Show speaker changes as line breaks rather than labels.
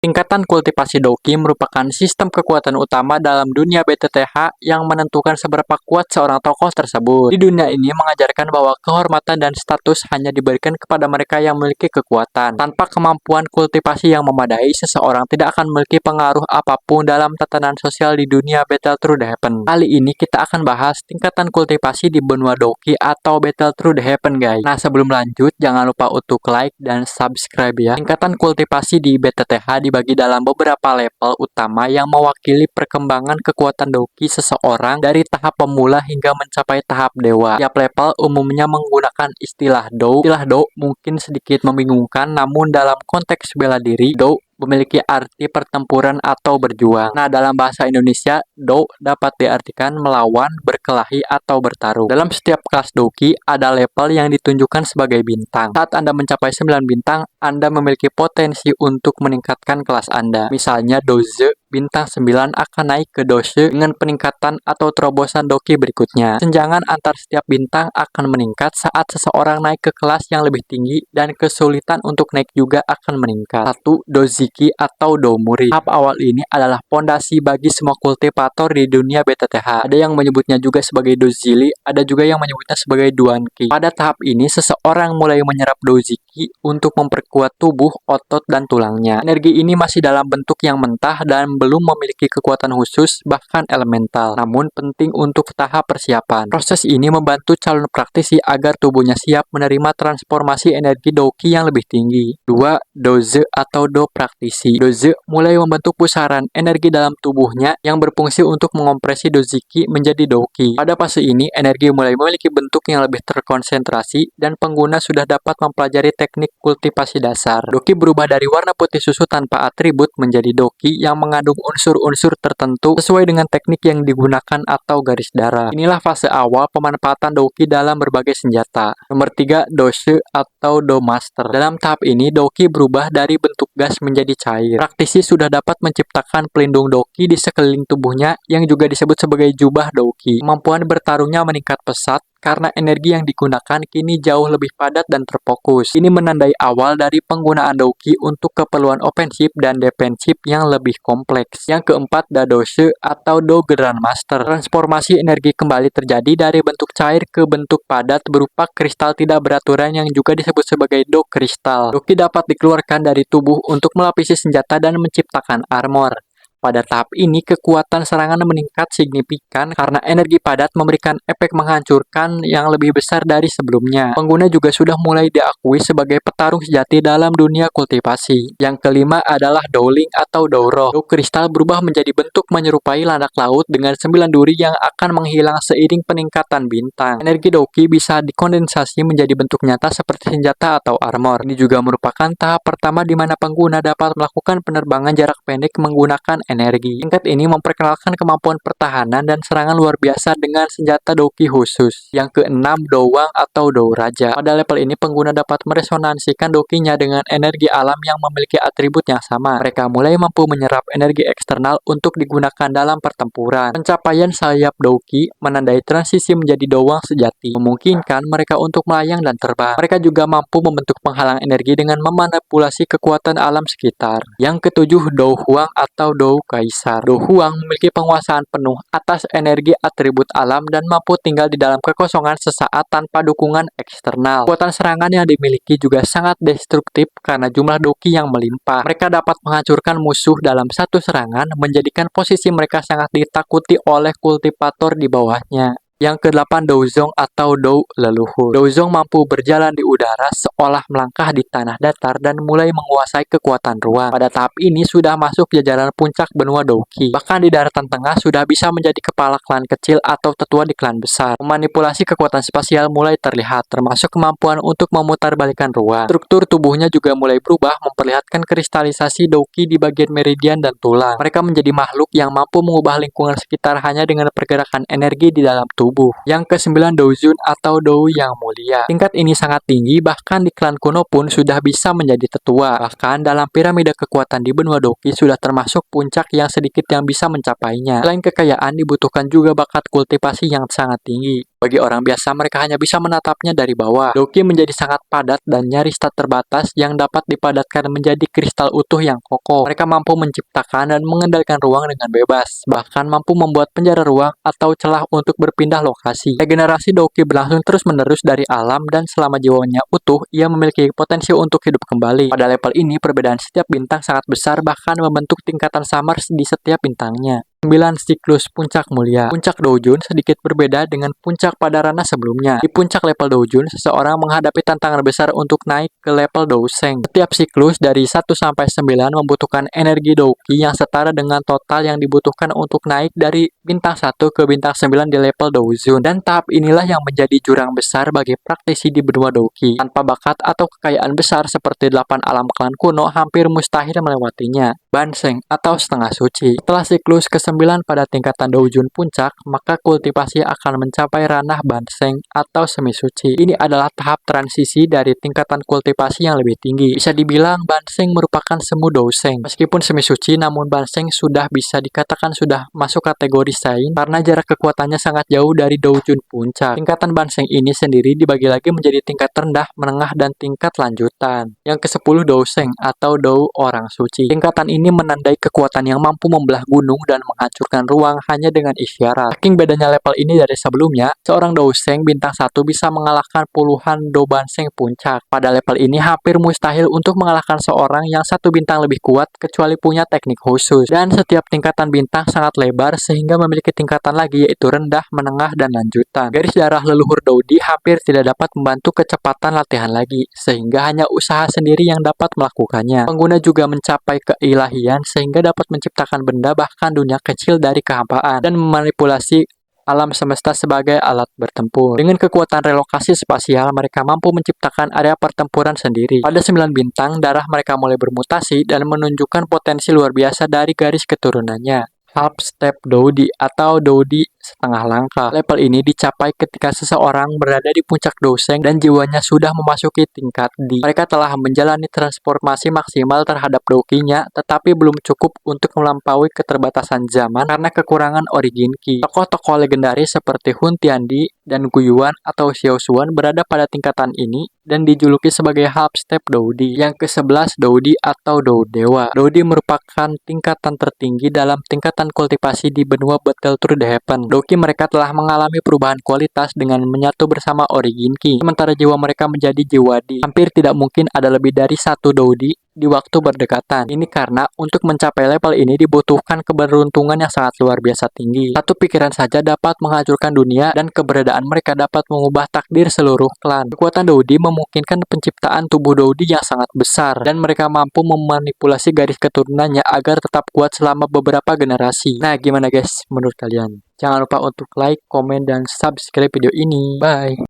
Tingkatan kultivasi Doki merupakan sistem kekuatan utama dalam dunia BTTH yang menentukan seberapa kuat seorang tokoh tersebut. Di dunia ini mengajarkan bahwa kehormatan dan status hanya diberikan kepada mereka yang memiliki kekuatan. Tanpa kemampuan kultivasi yang memadai, seseorang tidak akan memiliki pengaruh apapun dalam tatanan sosial di dunia Battle Through the Heaven. Kali ini kita akan bahas tingkatan kultivasi di benua Doki atau Battle Through the Heaven, guys. Nah, sebelum lanjut, jangan lupa untuk like dan subscribe ya. Tingkatan kultivasi di BTTH dibagi dalam beberapa level utama yang mewakili perkembangan kekuatan Doki seseorang dari tahap pemula hingga mencapai tahap dewa. Tiap level umumnya menggunakan istilah Do. Istilah Do mungkin sedikit membingungkan, namun dalam konteks bela diri, Do memiliki arti pertempuran atau berjuang. Nah, dalam bahasa Indonesia, Do dapat diartikan melawan, berkelahi, atau bertarung. Dalam setiap kelas Doki, ada level yang ditunjukkan sebagai bintang. Saat Anda mencapai 9 bintang, Anda memiliki potensi untuk meningkatkan kelas Anda. Misalnya Doze, bintang 9 akan naik ke Doshe dengan peningkatan atau terobosan Doki berikutnya. Senjangan antar setiap bintang akan meningkat saat seseorang naik ke kelas yang lebih tinggi dan kesulitan untuk naik juga akan meningkat. 1. Doziki atau Domuri. Tahap awal ini adalah pondasi bagi semua kultivator di dunia BTTH. Ada yang menyebutnya juga sebagai Dozili, ada juga yang menyebutnya sebagai Duanki. Pada tahap ini, seseorang mulai menyerap Doziki untuk memperkuat tubuh, otot, dan tulangnya. Energi ini masih dalam bentuk yang mentah dan belum memiliki kekuatan khusus, bahkan elemental, namun penting untuk tahap persiapan. Proses ini membantu calon praktisi agar tubuhnya siap menerima transformasi energi Doki yang lebih tinggi. 2. Doze atau Do praktisi. Doze mulai membentuk pusaran energi dalam tubuhnya yang berfungsi untuk mengompresi Doziki menjadi Doki. Pada fase ini, energi mulai memiliki bentuk yang lebih terkonsentrasi dan pengguna sudah dapat mempelajari teknik kultivasi dasar. Doki berubah dari warna putih susu tanpa atribut menjadi Doki yang mengandung unsur-unsur tertentu sesuai dengan teknik yang digunakan atau garis darah. Inilah fase awal pemanfaatan Doki dalam berbagai senjata. Nomor 3, Doshe atau Do Master. Dalam tahap ini, Doki berubah dari bentuk gas menjadi cair. Praktisi sudah dapat menciptakan pelindung Doki di sekeliling tubuhnya yang juga disebut sebagai jubah Doki. Kemampuan bertarungnya meningkat pesat karena energi yang digunakan kini jauh lebih padat dan terfokus. Ini menandai awal dari penggunaan Doki untuk keperluan ofensif dan defensif yang lebih kompleks. Yang keempat, Dadoshe atau Do Grandmaster. Transformasi energi kembali terjadi dari bentuk cair ke bentuk padat berupa kristal tidak beraturan yang juga disebut sebagai Do Kristal. Doki dapat dikeluarkan dari tubuh untuk melapisi senjata dan menciptakan armor. Pada tahap ini, kekuatan serangan meningkat signifikan karena energi padat memberikan efek menghancurkan yang lebih besar dari sebelumnya. Pengguna juga sudah mulai diakui sebagai petarung sejati dalam dunia kultivasi. Yang kelima adalah Dowling atau Douro. Do kristal berubah menjadi bentuk menyerupai landak laut dengan 9 duri yang akan menghilang seiring peningkatan bintang. Energi Doki bisa dikondensasi menjadi bentuk nyata seperti senjata atau armor. Ini juga merupakan tahap pertama di mana pengguna dapat melakukan penerbangan jarak pendek menggunakan energi. Tingkat ini memperkenalkan kemampuan pertahanan dan serangan luar biasa dengan senjata Doki khusus. Yang keenam, Dowang atau Do Raja. Pada level ini, pengguna dapat meresonansikan Dokinya dengan energi alam yang memiliki atribut yang sama. Mereka mulai mampu menyerap energi eksternal untuk digunakan dalam pertempuran. Pencapaian sayap Doki menandai transisi menjadi Dowang sejati, memungkinkan mereka untuk melayang dan terbang. Mereka juga mampu membentuk penghalang energi dengan memanipulasi kekuatan alam sekitar. Yang ketujuh, Do Huang atau Do Kaisar. Do Huang memiliki penguasaan penuh atas energi atribut alam dan mampu tinggal di dalam kekosongan sesaat tanpa dukungan eksternal. Kekuatan serangan yang dimiliki juga sangat destruktif karena jumlah Doki yang melimpah. Mereka dapat menghancurkan musuh dalam satu serangan, menjadikan posisi mereka sangat ditakuti oleh kultivator di bawahnya. Yang ke-8, Douzong atau Do Leluhur. Douzong mampu berjalan di udara seolah melangkah di tanah datar dan mulai menguasai kekuatan ruang. Pada tahap ini sudah masuk jajaran puncak benua Doki. Bahkan di daratan tengah sudah bisa menjadi kepala klan kecil atau tetua di klan besar. Memanipulasi kekuatan spasial mulai terlihat, termasuk kemampuan untuk memutarbalikkan ruang. Struktur tubuhnya juga mulai berubah, memperlihatkan kristalisasi Doki di bagian meridian dan tulang. Mereka menjadi makhluk yang mampu mengubah lingkungan sekitar hanya dengan pergerakan energi di dalam tubuh. tubuh. Yang ke-9 Doujun atau Dou yang mulia. Tingkat ini sangat tinggi, bahkan di klan kuno pun sudah bisa menjadi tetua. Bahkan dalam piramida kekuatan di benua Doki sudah termasuk puncak yang sedikit yang bisa mencapainya. Selain kekayaan, dibutuhkan juga bakat kultivasi yang sangat tinggi. Bagi orang biasa, mereka hanya bisa menatapnya dari bawah. Doki menjadi sangat padat dan nyaris tak terbatas yang dapat dipadatkan menjadi kristal utuh yang kokoh. Mereka mampu menciptakan dan mengendalikan ruang dengan bebas, bahkan mampu membuat penjara ruang atau celah untuk berpindah lokasi. Regenerasi Doki berlangsung terus-menerus dari alam dan selama jiwanya utuh, ia memiliki potensi untuk hidup kembali. Pada level ini, perbedaan setiap bintang sangat besar, bahkan membentuk tingkatan samar di setiap bintangnya. 9 siklus puncak mulia. Puncak Doujun sedikit berbeda dengan puncak pada ranah sebelumnya. Di puncak level Doujun, seseorang menghadapi tantangan besar untuk naik ke level Douseng. Setiap siklus dari 1 sampai 9 membutuhkan energi Douki yang setara dengan total yang dibutuhkan untuk naik dari bintang 1 ke bintang 9 di level Doujun. Dan tahap inilah yang menjadi jurang besar bagi praktisi di benua Douki. Tanpa bakat atau kekayaan besar seperti 8 alam klan kuno, hampir mustahil melewatinya. Banseng atau setengah suci. Setelah siklus ke-9 pada tingkatan Doujun puncak, maka kultivasi akan mencapai ranah Banseng atau semi suci. Ini adalah tahap transisi dari tingkatan kultivasi yang lebih tinggi. Bisa dibilang Banseng merupakan semu Douseng. Meskipun semi suci, namun Banseng sudah bisa dikatakan sudah masuk kategori Sain karena jarak kekuatannya sangat jauh dari Doujun puncak. Tingkatan Banseng ini sendiri dibagi lagi menjadi tingkat rendah, menengah, dan tingkat lanjutan. Yang ke-10 Douseng atau Dou orang suci. Tingkatan ini menandai kekuatan yang mampu membelah gunung dan menghancurkan ruang hanya dengan isyarat. Saking bedanya level ini dari sebelumnya, seorang Douseng bintang 1 bisa mengalahkan puluhan Doubanseng puncak. Pada level ini hampir mustahil untuk mengalahkan seorang yang 1 bintang lebih kuat kecuali punya teknik khusus. Dan setiap tingkatan bintang sangat lebar sehingga memiliki tingkatan lagi yaitu rendah, menengah, dan lanjutan. Garis darah leluhur Doudi hampir tidak dapat membantu kecepatan latihan lagi, sehingga hanya usaha sendiri yang dapat melakukannya. Pengguna juga mencapai keilahian sehingga dapat menciptakan benda bahkan dunia kecil dari kehampaan dan memanipulasi alam semesta sebagai alat bertempur. Dengan kekuatan relokasi spasial, mereka mampu menciptakan area pertempuran sendiri. Pada 9 bintang, darah mereka mulai bermutasi dan menunjukkan potensi luar biasa dari garis keturunannya. Half Step Doudi atau Doudi setengah langkah. Level ini dicapai ketika seseorang berada di puncak Douseng dan jiwanya sudah memasuki tingkat D. Mereka telah menjalani transformasi maksimal terhadap Doukinya, tetapi belum cukup untuk melampaui keterbatasan zaman karena kekurangan Origin Ki. Tokoh-tokoh legendaris seperti Hun Tiandi dan Guyuan atau Xiao Xuan berada pada tingkatan ini dan dijuluki sebagai Half Step Doudi. Yang ke-11 Doudi atau Dou Dewa. Doudi merupakan tingkatan tertinggi dalam tingkatan kultivasi di benua Battle Through the Heaven. Doki mereka telah mengalami perubahan kualitas dengan menyatu bersama Origin Ki, sementara jiwa mereka menjadi jiwa Di. Hampir tidak mungkin ada lebih dari 1 Doudi di waktu berdekatan. Ini karena untuk mencapai level ini dibutuhkan keberuntungan yang sangat luar biasa tinggi. Satu pikiran saja dapat menghancurkan dunia dan keberadaan mereka dapat mengubah takdir seluruh klan. Kekuatan Doudi memungkinkan penciptaan tubuh Doudi yang sangat besar dan mereka mampu memanipulasi garis keturunannya agar tetap kuat selama beberapa generasi. Nah, gimana guys menurut kalian? Jangan lupa untuk like, komen, dan subscribe video ini. Bye!